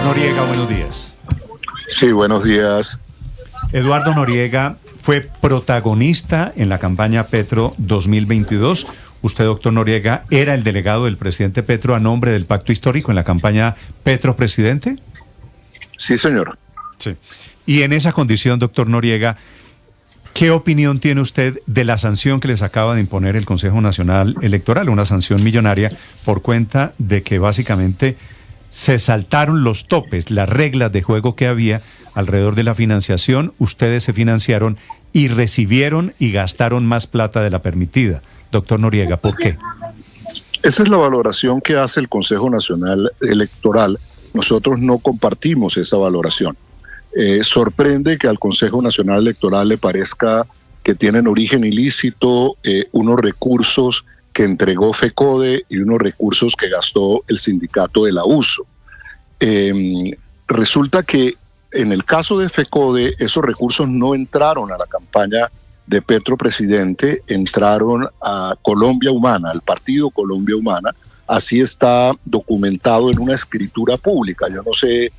Noriega, buenos días. Sí, buenos días. Eduardo Noriega fue protagonista en la campaña Petro 2022. Usted, doctor Noriega, era el delegado del presidente Petro a nombre del Pacto Histórico en la campaña Petro-Presidente. Sí, señor. Sí. Y en esa condición, doctor Noriega, ¿qué opinión tiene usted de la sanción que les acaba de imponer el Consejo Nacional Electoral? Una sanción millonaria por cuenta de que básicamente se saltaron los topes, las reglas de juego que había alrededor de la financiación. Ustedes se financiaron y recibieron y gastaron más plata de la permitida. Doctor Noriega, ¿por qué? Esa es la valoración que hace el Consejo Nacional Electoral. Nosotros no compartimos esa valoración. Sorprende que al Consejo Nacional Electoral le parezca que tienen origen ilícito unos recursos que entregó FECODE y unos recursos que gastó el sindicato de la USO. Resulta que en el caso de FECODE, esos recursos no entraron a la campaña de Petro Presidente, entraron a Colombia Humana, al partido Colombia Humana. Así está documentado en una escritura pública. Yo no sé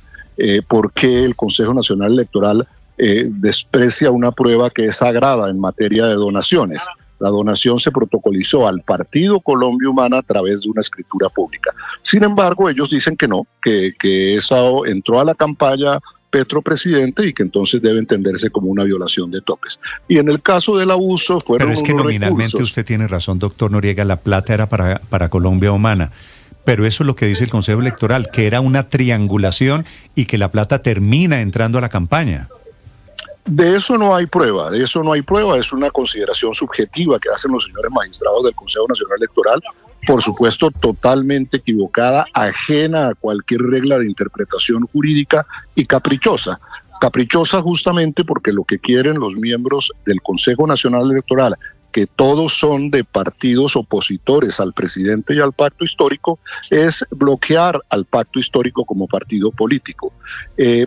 por qué el Consejo Nacional Electoral desprecia una prueba que es sagrada en materia de donaciones. La donación se protocolizó al partido Colombia Humana a través de una escritura pública. Sin embargo, ellos dicen que no, que eso entró a la campaña Petro Presidente y que entonces debe entenderse como una violación de topes. Y en el caso del abuso fueron Pero es que nominalmente recursos. Usted tiene razón, doctor Noriega, la plata era para Colombia Humana. Pero eso es lo que dice el Consejo Electoral, que era una triangulación y que la plata termina entrando a la campaña. De eso no hay prueba, es una consideración subjetiva que hacen los señores magistrados del Consejo Nacional Electoral, por supuesto totalmente equivocada, ajena a cualquier regla de interpretación jurídica y caprichosa. Caprichosa justamente porque lo que quieren los miembros del Consejo Nacional Electoral, que todos son de partidos opositores al presidente y al pacto histórico, es bloquear al pacto histórico como partido político,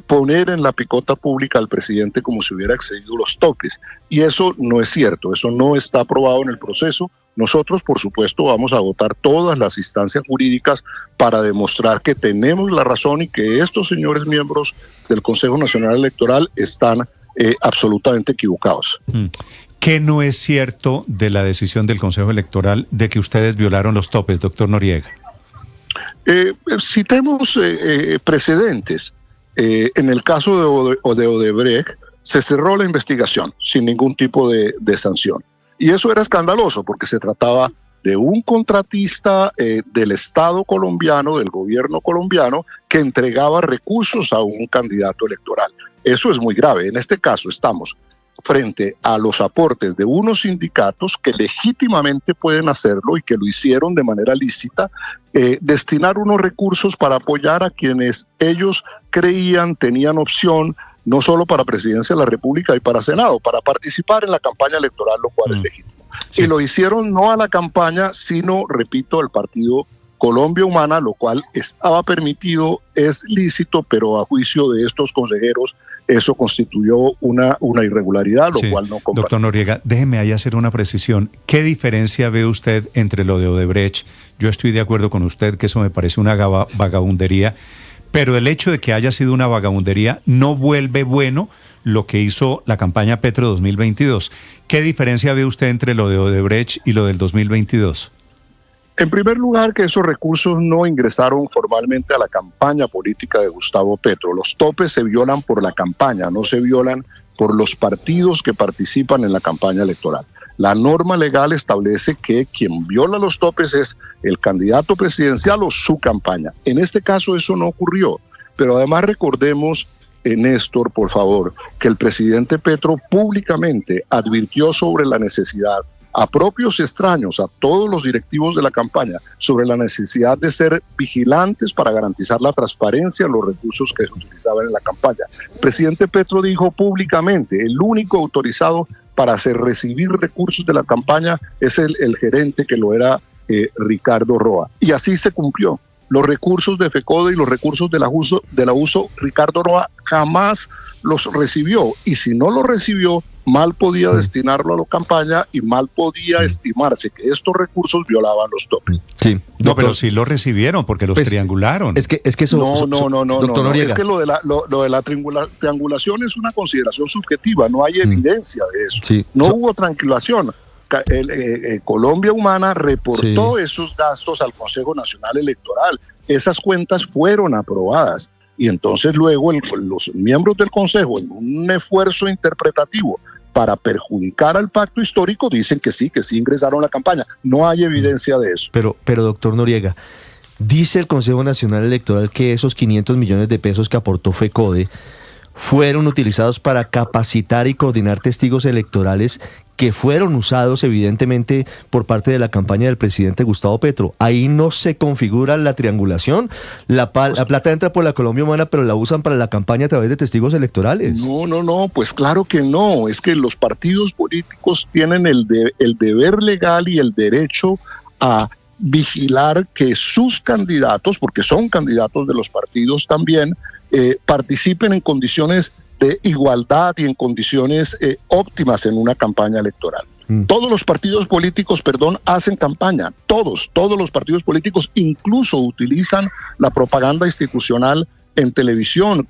poner en la picota pública al presidente como si hubiera excedido los topes. Y eso no es cierto, eso no está aprobado en el proceso. Nosotros, por supuesto, vamos a agotar todas las instancias jurídicas para demostrar que tenemos la razón y que estos señores miembros del Consejo Nacional Electoral están absolutamente equivocados. ¿Qué no es cierto de la decisión del Consejo Electoral de que ustedes violaron los topes, doctor Noriega? Citemos precedentes. En el caso de Odebrecht, se cerró la investigación sin ningún tipo de sanción. Y eso era escandaloso porque se trataba de un contratista del Estado colombiano, del gobierno colombiano, que entregaba recursos a un candidato electoral. Eso es muy grave. En este caso estamos frente a los aportes de unos sindicatos que legítimamente pueden hacerlo y que lo hicieron de manera lícita, destinar unos recursos para apoyar a quienes ellos creían tenían opción, no solo para Presidencia de la República y para Senado, para participar en la campaña electoral, lo cual es legítimo. Sí. Y lo hicieron no a la campaña, sino, repito, al partido Colombia Humana, lo cual estaba permitido, es lícito, pero a juicio de estos consejeros, eso constituyó una irregularidad, lo cual no compartimos. Doctor Noriega, déjeme ahí hacer una precisión. ¿Qué diferencia ve usted entre lo de Odebrecht? Yo estoy de acuerdo con usted que eso me parece una vagabundería, pero el hecho de que haya sido una vagabundería no vuelve bueno lo que hizo la campaña Petro 2022. ¿Qué diferencia ve usted entre lo de Odebrecht y lo del 2022? En primer lugar, que esos recursos no ingresaron formalmente a la campaña política de Gustavo Petro. Los topes se violan por la campaña, no se violan por los partidos que participan en la campaña electoral. La norma legal establece que quien viola los topes es el candidato presidencial o su campaña. En este caso eso no ocurrió, pero además recordemos, Néstor, por favor, que el presidente Petro públicamente advirtió sobre la necesidad a propios extraños, a todos los directivos de la campaña, sobre la necesidad de ser vigilantes para garantizar la transparencia en los recursos que se utilizaban en la campaña. El presidente Petro dijo públicamente, el único autorizado para recibir recursos de la campaña es el gerente, que lo era Ricardo Roa. Y así se cumplió. Los recursos de FECODE y los recursos de la USO, Ricardo Roa jamás los recibió. Y si no los recibió, mal podía destinarlo a la campaña y mal podía estimarse que estos recursos violaban los topes. Sí, no, pero sí lo recibieron porque los triangularon. Es que eso, doctor Noriega. Es que lo de la triangulación es una consideración subjetiva, no hay evidencia de eso. Sí. No hubo triangulación. Colombia Humana reportó esos gastos al Consejo Nacional Electoral. Esas cuentas fueron aprobadas. Y entonces luego los miembros del Consejo, en un esfuerzo interpretativo para perjudicar al pacto histórico, dicen que sí ingresaron a la campaña. No hay evidencia de eso. Pero doctor Noriega, dice el Consejo Nacional Electoral que esos 500 millones de pesos que aportó FECODE fueron utilizados para capacitar y coordinar testigos electorales que fueron usados evidentemente por parte de la campaña del presidente Gustavo Petro. Ahí no se configura la triangulación. La plata entra por la Colombia Humana, pero la usan para la campaña a través de testigos electorales. No, pues claro que no. Es que los partidos políticos tienen el deber legal y el derecho a vigilar que sus candidatos, porque son candidatos de los partidos también, participen en condiciones de igualdad y en condiciones óptimas en una campaña electoral. Todos los partidos políticos, hacen campaña. Todos los partidos políticos incluso utilizan la propaganda institucional en televisión,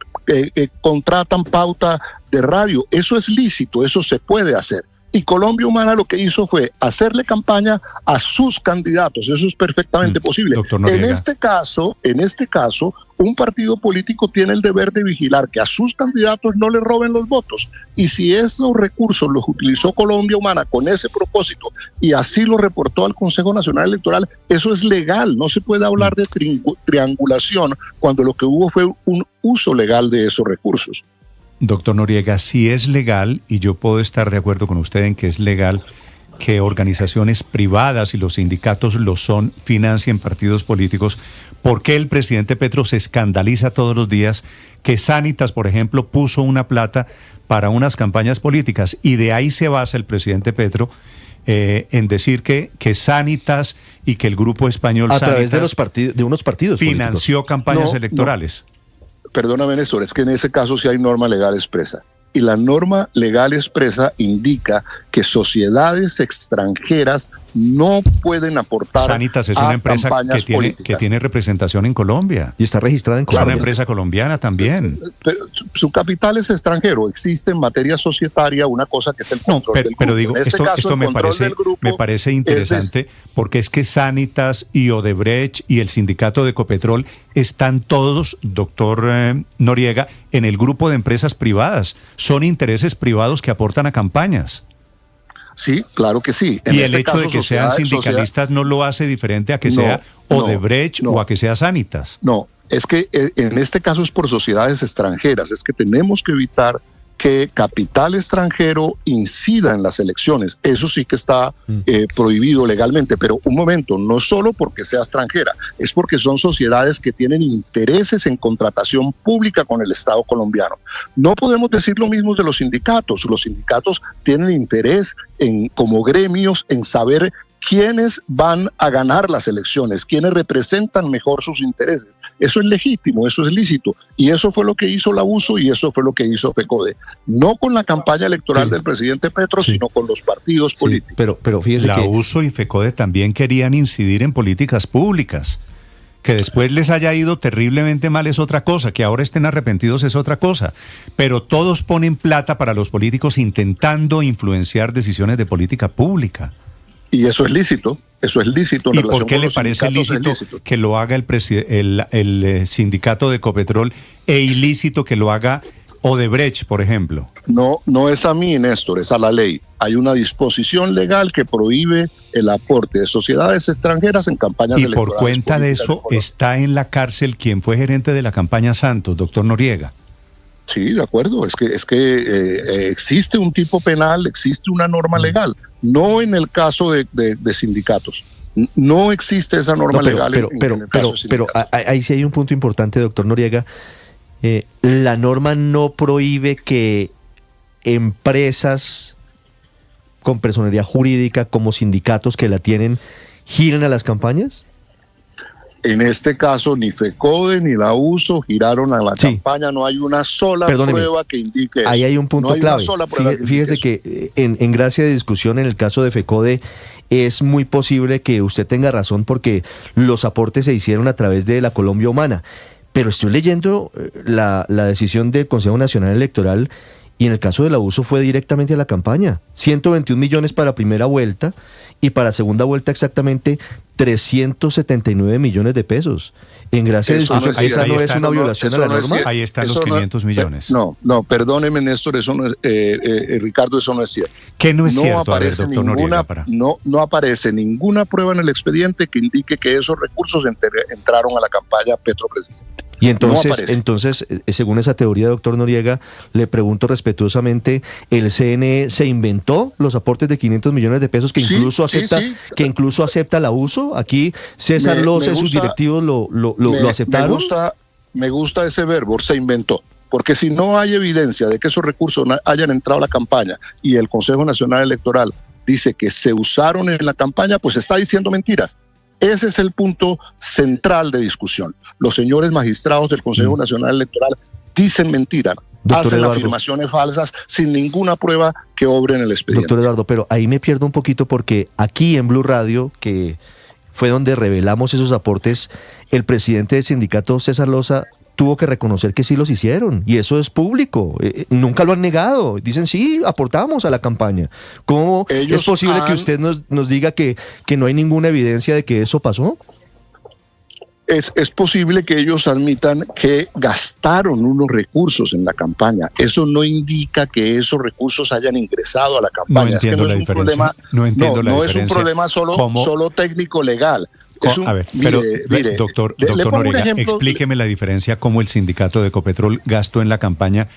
contratan pauta de radio. Eso es lícito, eso se puede hacer. Y Colombia Humana lo que hizo fue hacerle campaña a sus candidatos. Eso es perfectamente posible. En este caso, un partido político tiene el deber de vigilar que a sus candidatos no le roben los votos. Y si esos recursos los utilizó Colombia Humana con ese propósito y así lo reportó al Consejo Nacional Electoral, eso es legal. No se puede hablar de triangulación cuando lo que hubo fue un uso legal de esos recursos. Doctor Noriega, si es legal, y yo puedo estar de acuerdo con usted en que es legal que organizaciones privadas y los sindicatos lo son, financien partidos políticos, ¿por qué el presidente Petro se escandaliza todos los días que Sanitas, por ejemplo, puso una plata para unas campañas políticas? Y de ahí se basa el presidente Petro en decir que Sanitas y que el grupo español a Sanitas través de unos partidos financió políticos. Campañas electorales. Perdóname, Néstor, es que en ese caso sí hay norma legal expresa. Y la norma legal expresa indica que sociedades extranjeras no pueden aportar. Sanitas es una empresa que tiene representación en Colombia. Y está registrada en Colombia. Es una empresa colombiana también. Pero su capital es extranjero. Existe en materia societaria una cosa que es el control del grupo. Pero digo, esto me parece interesante porque es que Sanitas y Odebrecht y el sindicato de Ecopetrol están todos, doctor Noriega, en el grupo de empresas privadas. Son intereses privados que aportan a campañas. Sí, claro que sí. Y el hecho de que sean sindicalistas no lo hace diferente a que sea Odebrecht o a que sea Sanitas. No, es que en este caso es por sociedades extranjeras. Es que tenemos que evitar que capital extranjero incida en las elecciones. Eso sí que está prohibido legalmente. Pero un momento, no solo porque sea extranjera, es porque son sociedades que tienen intereses en contratación pública con el Estado colombiano. No podemos decir lo mismo de los sindicatos. Los sindicatos tienen interés como gremios en saber quiénes van a ganar las elecciones, quiénes representan mejor sus intereses. Eso es legítimo, eso es lícito. Y eso fue lo que hizo la USO y eso fue lo que hizo FECODE. No con la campaña electoral del presidente Petro, sino con los partidos políticos. Pero fíjese la USO y FECODE también querían incidir en políticas públicas. Que después les haya ido terriblemente mal es otra cosa, que ahora estén arrepentidos es otra cosa. Pero todos ponen plata para los políticos intentando influenciar decisiones de política pública. Y eso es lícito. Eso es lícito. ¿Y por qué le parece lícito que lo haga el sindicato de Ecopetrol e ilícito que lo haga Odebrecht, por ejemplo? No es a mí, Néstor, es a la ley. Hay una disposición legal que prohíbe el aporte de sociedades extranjeras en campañas electorales. Y por cuenta de eso está en la cárcel quien fue gerente de la campaña Santos, doctor Noriega. Sí, de acuerdo. Es que existe un tipo penal, existe una norma legal. No en el caso de sindicatos. No existe esa norma legal en el caso de sindicatos. Pero ahí sí hay un punto importante, doctor Noriega. La norma no prohíbe que empresas con personería jurídica como sindicatos que la tienen giren a las campañas. En este caso, ni FECODE ni la USO giraron a la campaña. No hay una sola prueba que indique eso. Ahí hay un punto clave. Fíjese que en gracia de discusión, en el caso de FECODE, es muy posible que usted tenga razón porque los aportes se hicieron a través de la Colombia Humana. Pero estoy leyendo la decisión del Consejo Nacional Electoral y en el caso de la USO fue directamente a la campaña. 121 millones para primera vuelta y para segunda vuelta exactamente 379 millones de pesos. En gracia de discusión, ¿esa no es una violación a la norma? Ahí están los 500 millones. No, perdóneme, Néstor, eso no es, Ricardo, eso no es cierto. ¿Qué no es cierto? Aparece no aparece ninguna prueba en el expediente que indique que esos recursos entraron a la campaña Petro Presidente. Y entonces, según esa teoría, doctor Noriega, le pregunto respetuosamente, ¿el CNE se inventó los aportes de 500 millones de pesos que incluso acepta la USO? Aquí César Loza y sus directivos lo aceptaron. Me gusta ese verbo, se inventó. Porque si no hay evidencia de que esos recursos hayan entrado a la campaña y el Consejo Nacional Electoral dice que se usaron en la campaña, pues está diciendo mentiras. Ese es el punto central de discusión. Los señores magistrados del Consejo Nacional Electoral dicen mentiras, hacen afirmaciones falsas sin ninguna prueba que obre en el expediente. Doctor Eduardo, pero ahí me pierdo un poquito porque aquí en Blue Radio, que fue donde revelamos esos aportes, el presidente del sindicato, César Loza, tuvo que reconocer que sí los hicieron, y eso es público, nunca lo han negado, dicen sí, aportamos a la campaña. ¿Cómo es posible que usted nos diga que no hay ninguna evidencia de que eso pasó? Es posible que ellos admitan que gastaron unos recursos en la campaña. Eso no indica que esos recursos hayan ingresado a la campaña. No entiendo la diferencia. No es un problema solo técnico legal. Doctor Noriega, explíqueme la diferencia, cómo el sindicato de Ecopetrol gastó en la campaña,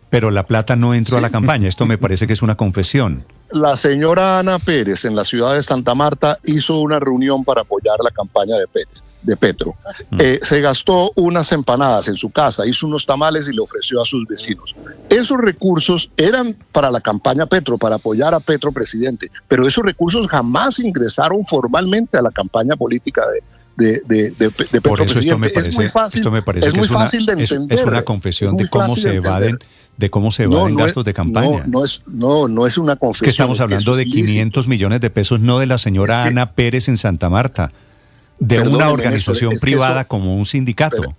pero la plata no entró a la campaña. Esto me parece que es una confesión. La señora Ana Pérez en la ciudad de Santa Marta hizo una reunión para apoyar la campaña de Petro. Se gastó unas empanadas en su casa, hizo unos tamales y le ofreció a sus vecinos. Esos recursos eran para la campaña Petro, para apoyar a Petro presidente, pero esos recursos jamás ingresaron formalmente a la campaña política de Petro. Por eso presidente. Esto me parece que es una confesión de cómo se evaden gastos de campaña. No es una confesión. Es que estamos hablando de 500 millones de pesos, no de la señora Ana Pérez en Santa Marta, de una organización privada como un sindicato.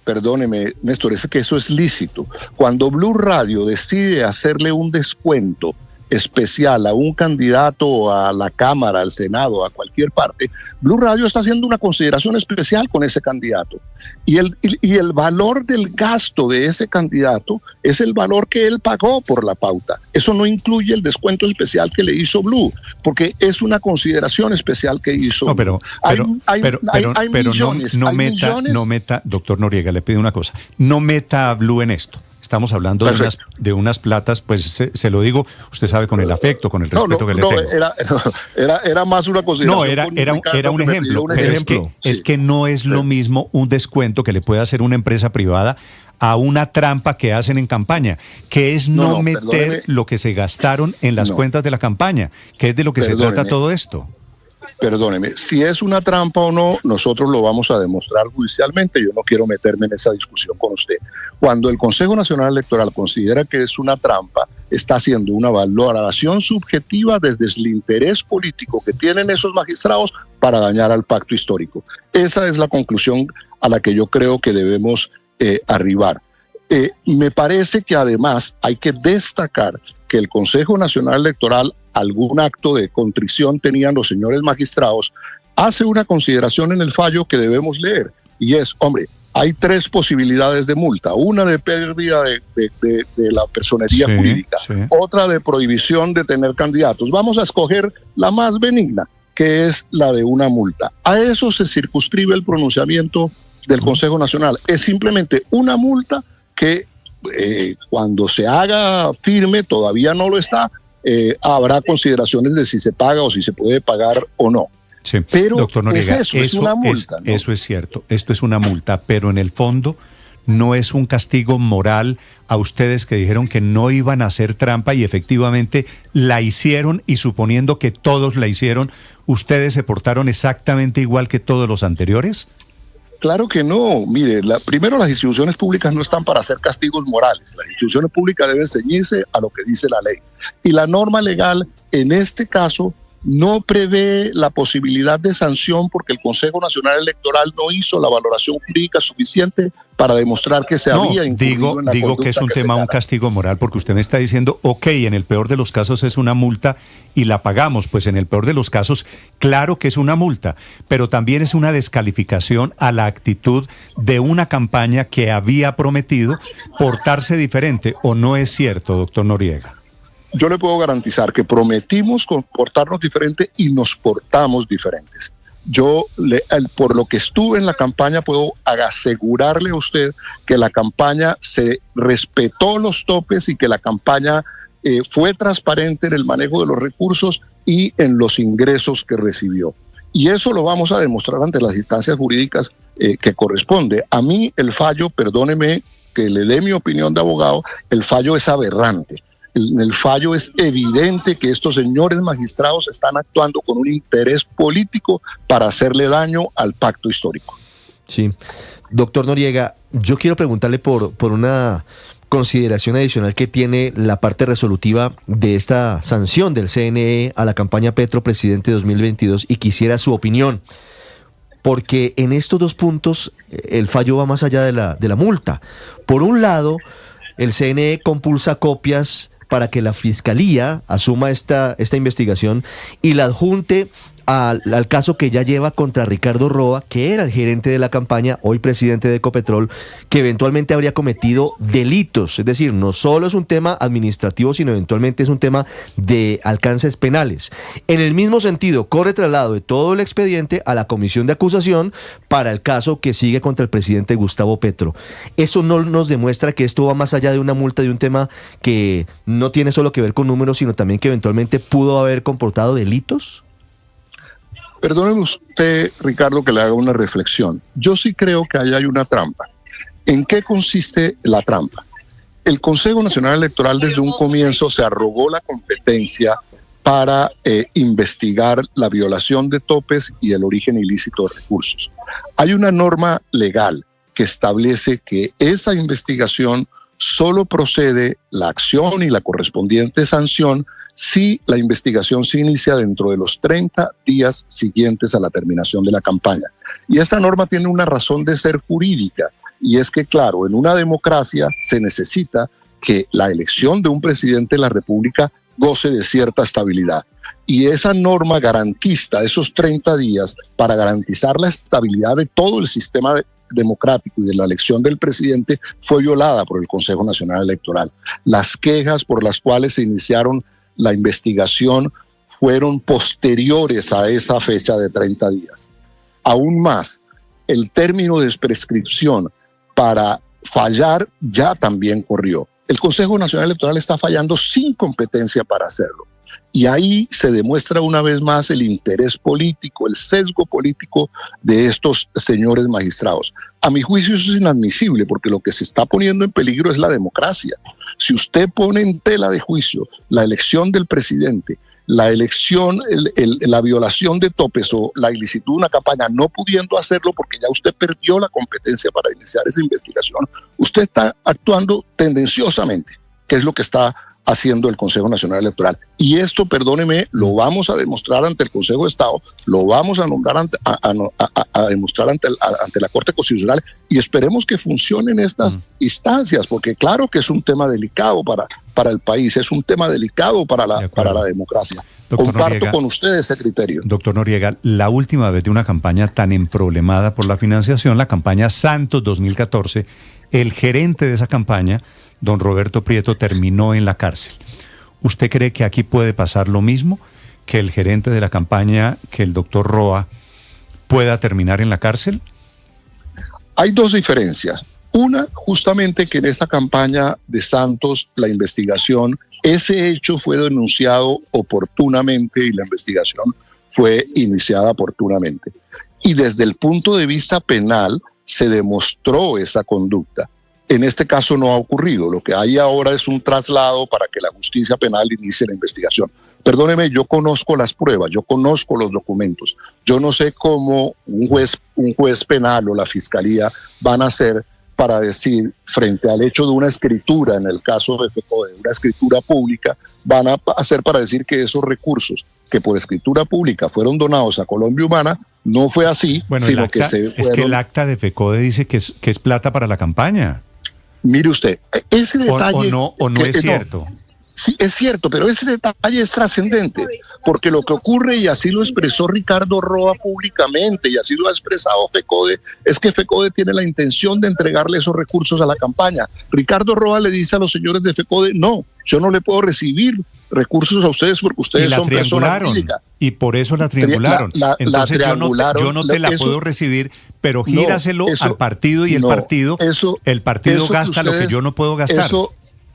Perdóneme, Néstor, es que eso es lícito. Cuando Blue Radio decide hacerle un descuento especial a un candidato a la Cámara, al Senado, a cualquier parte, Blue Radio está haciendo una consideración especial con ese candidato. Y el valor del gasto de ese candidato es el valor que él pagó por la pauta. Eso no incluye el descuento especial que le hizo Blue, porque es una consideración especial que hizo. No, pero no meta, doctor Noriega, le pido una cosa, no meta a Blue en esto. Estamos hablando de unas platas, pues se lo digo, usted sabe, con el afecto, con el respeto que le tengo. Era más una consideración. No, era un ejemplo. Pero es que no es lo mismo un descuento que le puede hacer una empresa privada a una trampa que hacen en campaña, que es no meter lo que se gastaron en las cuentas de la campaña, que es de lo que se trata todo esto. Perdóneme, si es una trampa o no, nosotros lo vamos a demostrar judicialmente. Yo no quiero meterme en esa discusión con usted. Cuando el Consejo Nacional Electoral considera que es una trampa, está haciendo una valoración subjetiva desde el interés político que tienen esos magistrados para dañar al pacto histórico. Esa es la conclusión a la que yo creo que debemos arribar. Me parece que además hay que destacar que el Consejo Nacional Electoral, algún acto de contrición tenían los señores magistrados, hace una consideración en el fallo que debemos leer, y es, hombre, hay 3 posibilidades de multa, una de pérdida de la personería jurídica, otra de prohibición de tener candidatos. Vamos a escoger la más benigna, que es la de una multa. A eso se circunscribe el pronunciamiento del Consejo Nacional. Es simplemente una multa que cuando se haga firme, todavía no lo está, habrá consideraciones de si se paga o si se puede pagar o no. Sí. Pero doctor Noriega, es una multa, ¿no? Eso es cierto, esto es una multa, pero en el fondo no es un castigo moral a ustedes que dijeron que no iban a hacer trampa y efectivamente la hicieron, y suponiendo que todos la hicieron, ¿ustedes se portaron exactamente igual que todos los anteriores? Claro que no. Mire, primero, las instituciones públicas no están para hacer castigos morales. Las instituciones públicas deben ceñirse a lo que dice la ley. Y la norma legal, en este caso, no prevé la posibilidad de sanción porque el Consejo Nacional Electoral no hizo la valoración jurídica suficiente para demostrar que se había incurrido en la digo que es un tema, un castigo moral, porque usted me está diciendo, ok, en el peor de los casos es una multa y la pagamos. Pues en el peor de los casos, claro que es una multa, pero también es una descalificación a la actitud de una campaña que había prometido portarse diferente, ¿o no es cierto, doctor Noriega? Yo le puedo garantizar que prometimos comportarnos diferente y nos portamos diferentes. Yo, por lo que estuve en la campaña, puedo asegurarle a usted que la campaña se respetó los topes y que la campaña fue transparente en el manejo de los recursos y en los ingresos que recibió. Y eso lo vamos a demostrar ante las instancias jurídicas que corresponde. A mí el fallo, perdóneme que le dé mi opinión de abogado, el fallo es aberrante. En el fallo es evidente que estos señores magistrados están actuando con un interés político para hacerle daño al pacto histórico. Sí. Doctor Noriega, yo quiero preguntarle por una consideración adicional que tiene la parte resolutiva de esta sanción del CNE a la campaña Petro Presidente 2022 y quisiera su opinión. Porque en estos dos puntos el fallo va más allá de la multa. Por un lado, el CNE compulsa copias para que la Fiscalía asuma esta investigación y la adjunte al caso que ya lleva contra Ricardo Roa, que era el gerente de la campaña, hoy presidente de Ecopetrol, que eventualmente habría cometido delitos. Es decir, no solo es un tema administrativo, sino eventualmente es un tema de alcances penales. En el mismo sentido, corre traslado de todo el expediente a la comisión de acusación para el caso que sigue contra el presidente Gustavo Petro. ¿Eso no nos demuestra que esto va más allá de una multa, de un tema que no tiene solo que ver con números, sino también que eventualmente pudo haber comportado delitos? Perdóneme usted, Ricardo, que le haga una reflexión. Yo sí creo que ahí hay una trampa. ¿En qué consiste la trampa? El Consejo Nacional Electoral desde un comienzo se arrogó la competencia para investigar la violación de topes y el origen ilícito de recursos. Hay una norma legal que establece que esa investigación solo procede la acción y la correspondiente sanción si la investigación se inicia dentro de los 30 días siguientes a la terminación de la campaña. Y esta norma tiene una razón de ser jurídica, y es que, claro, en una democracia se necesita que la elección de un presidente de la República goce de cierta estabilidad. Y esa norma garantista esos 30 días para garantizar la estabilidad de todo el sistema democrático y de la elección del presidente fue violada por el Consejo Nacional Electoral. Las quejas por las cuales se iniciaron la investigación fueron posteriores a esa fecha de 30 días. Aún más, el término de prescripción para fallar ya también corrió. El Consejo Nacional Electoral está fallando sin competencia para hacerlo. Y ahí se demuestra una vez más el interés político, el sesgo político de estos señores magistrados. A mi juicio eso es inadmisible porque lo que se está poniendo en peligro es la democracia. Si usted pone en tela de juicio la elección del presidente, la elección, la violación de topes o la ilicitud de una campaña, no pudiendo hacerlo porque ya usted perdió la competencia para iniciar esa investigación, usted está actuando tendenciosamente, que es lo que está haciendo el Consejo Nacional Electoral. Y esto, perdóneme, lo vamos a demostrar ante el Consejo de Estado, lo vamos a nombrar a demostrar ante la Corte Constitucional y esperemos que funcionen estas instancias, porque claro que es un tema delicado para el país, es un tema delicado para la democracia. Comparto Noriega, con usted ese criterio. Doctor Noriega, la última vez de una campaña tan emproblemada por la financiación, la campaña Santos 2014, el gerente de esa campaña, don Roberto Prieto, terminó en la cárcel. ¿Usted cree que aquí puede pasar lo mismo? ¿Que el gerente de la campaña, que el doctor Roa, pueda terminar en la cárcel? Hay dos diferencias. Una, justamente que en esta campaña de Santos, la investigación, ese hecho fue denunciado oportunamente y la investigación fue iniciada oportunamente. Y desde el punto de vista penal se demostró esa conducta. En este caso no ha ocurrido. Lo que hay ahora es un traslado para que la justicia penal inicie la investigación. Perdóneme, yo conozco las pruebas, yo conozco los documentos. Yo no sé cómo un juez penal o la fiscalía van a hacer para decir, frente al hecho de una escritura, en el caso de FECODE, una escritura pública, van a hacer para decir que esos recursos que por escritura pública fueron donados a Colombia Humana, no fue así, bueno, sino que es que el acta de FECODE dice que es plata para la campaña. Mire usted, ese detalle... ¿O no es cierto? Sí, es cierto, pero ese detalle es trascendente, porque lo que ocurre, y así lo expresó Ricardo Roa públicamente, y así lo ha expresado FECODE, es que FECODE tiene la intención de entregarle esos recursos a la campaña. Ricardo Roa le dice a los señores de FECODE, no, yo no le puedo recibir recursos a ustedes porque ustedes son personas públicas. Y por eso la triangularon. Entonces yo no te la puedo recibir, pero gíraselo al partido y el partido gasta lo que yo no puedo gastar.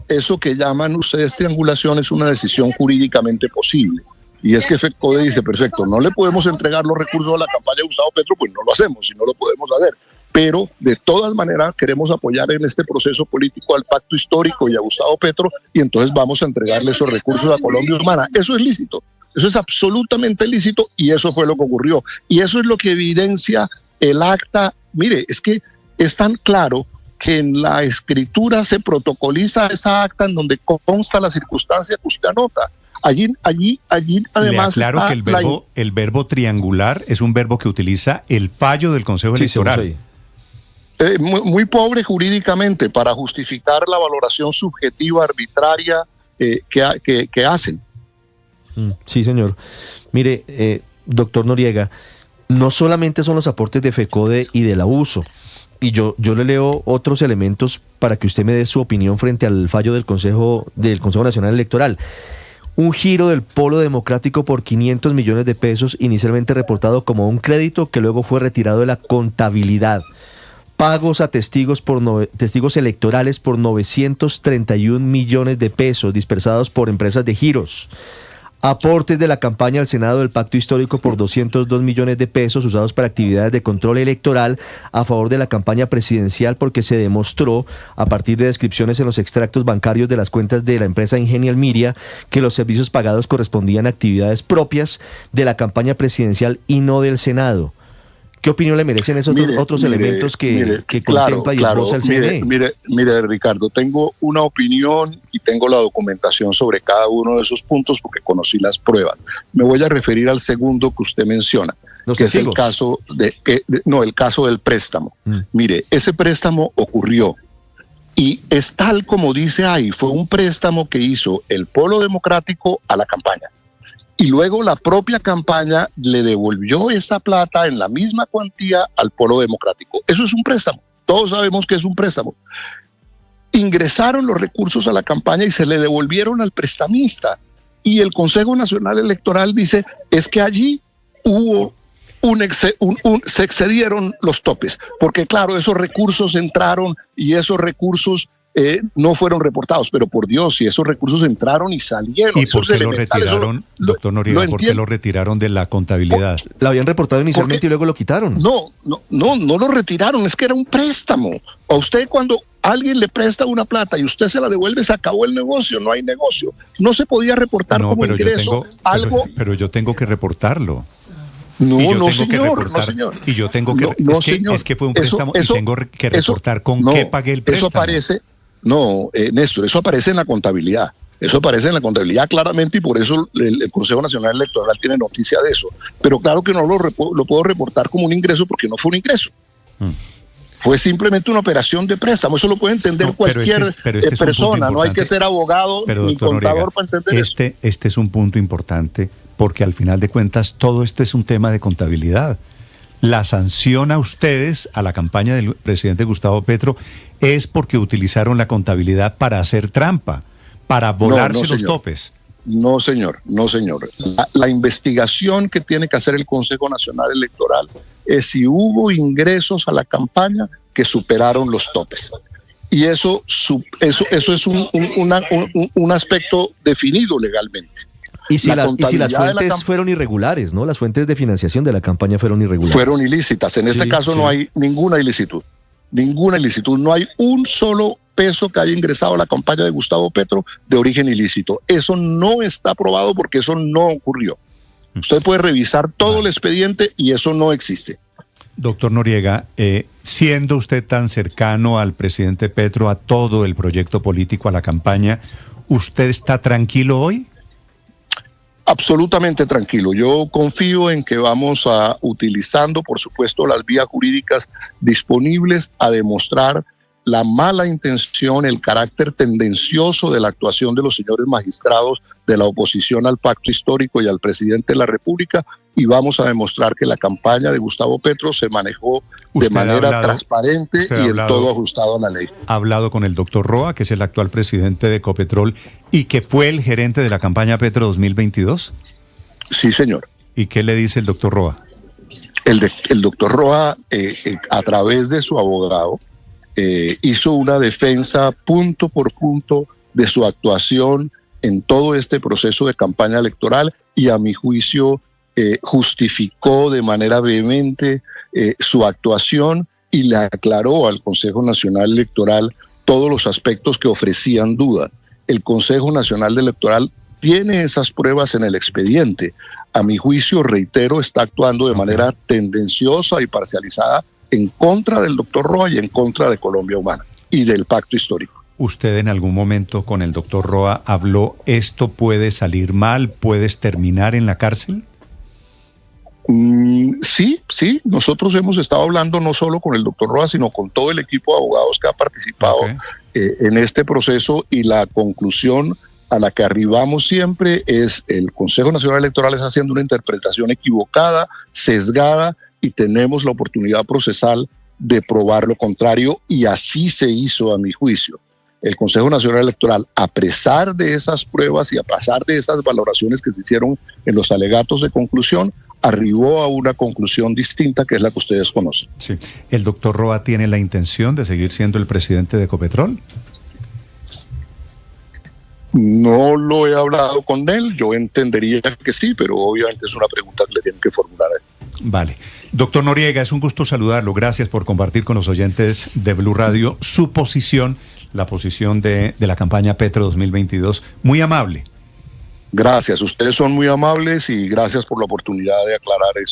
Eso que llaman ustedes triangulación es una decisión jurídicamente posible. Y es que FECODE dice, perfecto, no le podemos entregar los recursos a la campaña de Gustavo Petro, pues no lo hacemos, si no lo podemos hacer. Pero de todas maneras queremos apoyar en este proceso político al pacto histórico y a Gustavo Petro, y entonces vamos a entregarle esos recursos a Colombia Humana. Eso es lícito, eso es absolutamente lícito, y eso fue lo que ocurrió. Y eso es lo que evidencia el acta. Mire, es que es tan claro que en la escritura se protocoliza esa acta en donde consta la circunstancia que usted anota. Allí además le aclaro que el verbo triangular es un verbo que utiliza el fallo del Consejo Electoral. Muy pobre jurídicamente para justificar la valoración subjetiva arbitraria que hacen. Sí, señor. Mire, doctor Noriega, no solamente son los aportes de FECODE y de la USO, y yo le leo otros elementos para que usted me dé su opinión frente al fallo del Consejo Nacional Electoral. Un giro del Polo Democrático por 500 millones de pesos, inicialmente reportado como un crédito que luego fue retirado de la contabilidad. Pagos a testigos electorales por 931 millones de pesos dispersados por empresas de giros. Aportes de la campaña al Senado del Pacto Histórico por 202 millones de pesos usados para actividades de control electoral a favor de la campaña presidencial, porque se demostró, a partir de descripciones en los extractos bancarios de las cuentas de la empresa Ingenial Miria, que los servicios pagados correspondían a actividades propias de la campaña presidencial y no del Senado. ¿Qué opinión le merecen esos otros elementos que contempla y esboza el CNE? Mire, Ricardo, tengo una opinión y tengo la documentación sobre cada uno de esos puntos porque conocí las pruebas. Me voy a referir al segundo que usted menciona, que es el caso el caso del préstamo. Mire, ese préstamo ocurrió y es tal como dice ahí, fue un préstamo que hizo el Polo Democrático a la campaña. Y luego la propia campaña le devolvió esa plata en la misma cuantía al Polo Democrático. Eso es un préstamo. Todos sabemos que es un préstamo. Ingresaron los recursos a la campaña y se le devolvieron al prestamista. Y el Consejo Nacional Electoral dice, es que allí hubo se excedieron los topes. Porque claro, esos recursos entraron y esos recursos no fueron reportados, pero por Dios, si esos recursos entraron y salieron. ¿Y por qué lo retiraron, doctor Noriega? ¿Por qué lo retiraron de la contabilidad? Lo habían reportado inicialmente y luego lo quitaron. No lo retiraron, es que era un préstamo. A usted cuando alguien le presta una plata y usted se la devuelve, se acabó el negocio, no hay negocio. No se podía reportar como ingreso algo. Pero yo tengo que reportarlo. No, señor. Y yo tengo que... es que fue un préstamo y tengo que reportar con qué pagué el préstamo. Eso aparece... No, Néstor, eso aparece en la contabilidad. Eso aparece en la contabilidad claramente y por eso el Consejo Nacional Electoral tiene noticia de eso. Pero claro que no lo puedo reportar como un ingreso porque no fue un ingreso. Fue simplemente una operación de préstamo. Eso lo puede entender cualquier persona. No hay que ser abogado ni contador Noriega, para entender eso. Este es un punto importante porque al final de cuentas todo esto es un tema de contabilidad. La sanción a ustedes, a la campaña del presidente Gustavo Petro, es porque utilizaron la contabilidad para hacer trampa, para volarse los topes. No, señor. La investigación que tiene que hacer el Consejo Nacional Electoral es si hubo ingresos a la campaña que superaron los topes. Y eso es un aspecto definido legalmente. Y si las fuentes fueron irregulares, ¿no? Las fuentes de financiación de la campaña fueron irregulares. Fueron ilícitas. En este caso no hay ninguna ilicitud. No hay un solo peso que haya ingresado a la campaña de Gustavo Petro de origen ilícito. Eso no está probado porque eso no ocurrió. Usted puede revisar todo el expediente y eso no existe. Doctor Noriega, siendo usted tan cercano al presidente Petro, a todo el proyecto político, a la campaña, ¿usted está tranquilo hoy? Absolutamente tranquilo. Yo confío en que vamos a, utilizando, por supuesto, las vías jurídicas disponibles, a demostrar la mala intención, el carácter tendencioso de la actuación de los señores magistrados de la oposición al pacto histórico y al presidente de la República, y vamos a demostrar que la campaña de Gustavo Petro se manejó de manera transparente y en todo ajustado a la ley. Ha hablado con el doctor Roa, que es el actual presidente de Ecopetrol y que fue el gerente de la campaña Petro 2022. Sí, señor. ¿Y qué le dice el doctor Roa? El doctor Roa, a través de su abogado, hizo una defensa punto por punto de su actuación en todo este proceso de campaña electoral y, a mi juicio, justificó de manera vehemente su actuación y le aclaró al Consejo Nacional Electoral todos los aspectos que ofrecían duda. El Consejo Nacional Electoral tiene esas pruebas en el expediente. A mi juicio, reitero, está actuando de manera tendenciosa y parcializada en contra del doctor Roa y en contra de Colombia Humana y del pacto histórico. ¿Usted en algún momento con el doctor Roa habló, esto puede salir mal, puedes terminar en la cárcel? Sí, nosotros hemos estado hablando no solo con el doctor Roa, sino con todo el equipo de abogados que ha participado en este proceso, y la conclusión a la que arribamos siempre es: el Consejo Nacional Electoral está haciendo una interpretación equivocada, sesgada, y tenemos la oportunidad procesal de probar lo contrario, y así se hizo, a mi juicio. El Consejo Nacional Electoral, a pesar de esas pruebas y a pesar de esas valoraciones que se hicieron en los alegatos de conclusión, arribó a una conclusión distinta, que es la que ustedes conocen. Sí. ¿El doctor Roa tiene la intención de seguir siendo el presidente de Ecopetrol? No lo he hablado con él, yo entendería que sí, pero obviamente es una pregunta que le tienen que formular a él. Vale. Doctor Noriega, es un gusto saludarlo. Gracias por compartir con los oyentes de Blue Radio su posición, la posición de la campaña Petro 2022. Muy amable. Gracias, ustedes son muy amables y gracias por la oportunidad de aclarar eso.